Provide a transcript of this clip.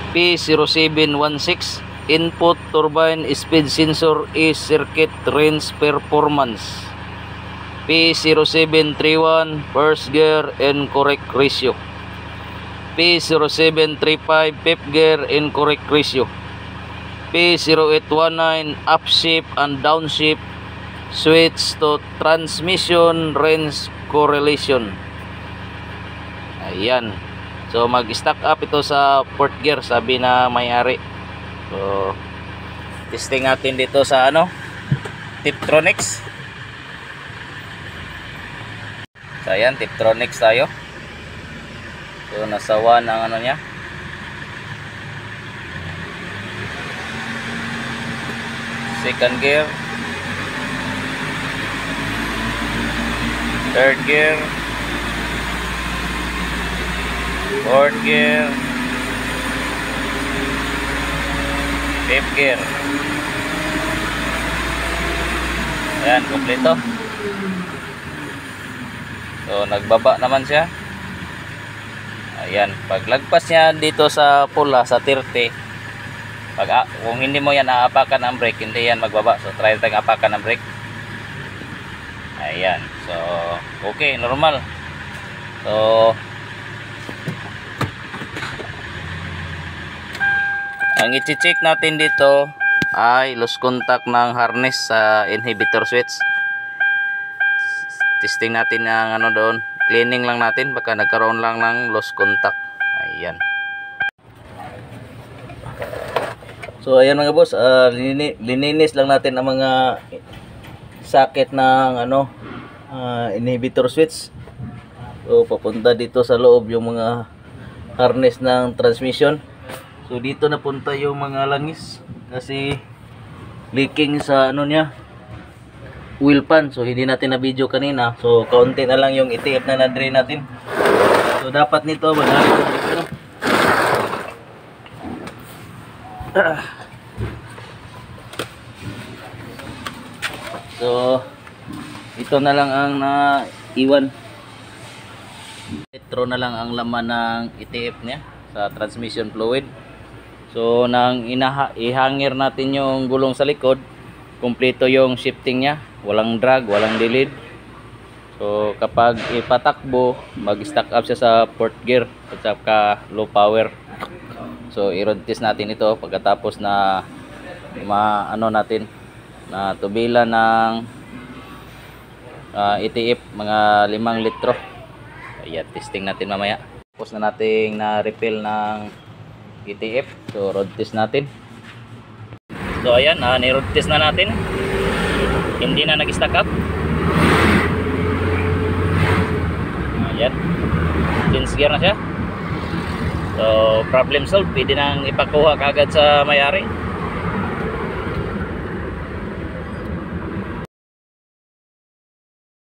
P0716 input turbine speed sensor is circuit range performance. P0731 first gear incorrect ratio. P0735 fifth gear incorrect ratio. P0819 upshift and downshift switch to transmission range correlation. Ayan. So mag-stack up ito sa fourth gear, sabi na may-ari. So testing natin dito sa Tiptronics. So ayan, Tiptronics tayo. So nasa 1 ang niya. Second gear, third gear, fourth gear, fifth gear. Ayan, kompleto. So nagbaba naman siya. Ayan, paglagpas niya dito sa pula sa 30, kung hindi mo yan aapakan ang brake, hindi yan magbaba. So try natin apakan ang brake. Ayan, so okay, normal. So ang i-check natin dito ay loose contact ng harness sa inhibitor switch. Testing natin ang doon, cleaning lang natin, baka nagkaroon lang ng loose contact. Ayan. So ayan mga boss, lininis lang natin ang mga socket ng inhibitor switch. So papunta dito sa loob yung mga harness ng transmission. So dito napunta yung mga langis kasi leaking sa niya, wheel pan. So hindi natin na video kanina, so kaunti na lang yung ITF na na-drain natin. So dapat nito so ito na lang ang naiwan. Litro na lang ang laman ng ITF niya sa transmission fluid. So nang ihangir natin yung gulong sa likod, kumpleto yung shifting niya, walang drag, walang delayed. So kapag ipatakbo, mag-stack up siya sa fourth gear at saka low power. So i-road test natin ito pagkatapos na natin na tubila ng ITF mga 5 litro. Ayan, testing natin mamaya. Tapos na natin na refill ng ITF. So road test natin. So ayan, ni-road test na natin. Hindi na nag-stack up. Ayan. Change gear na siya. So problem solved. Pwede nang ipakuha kagad sa may-ari.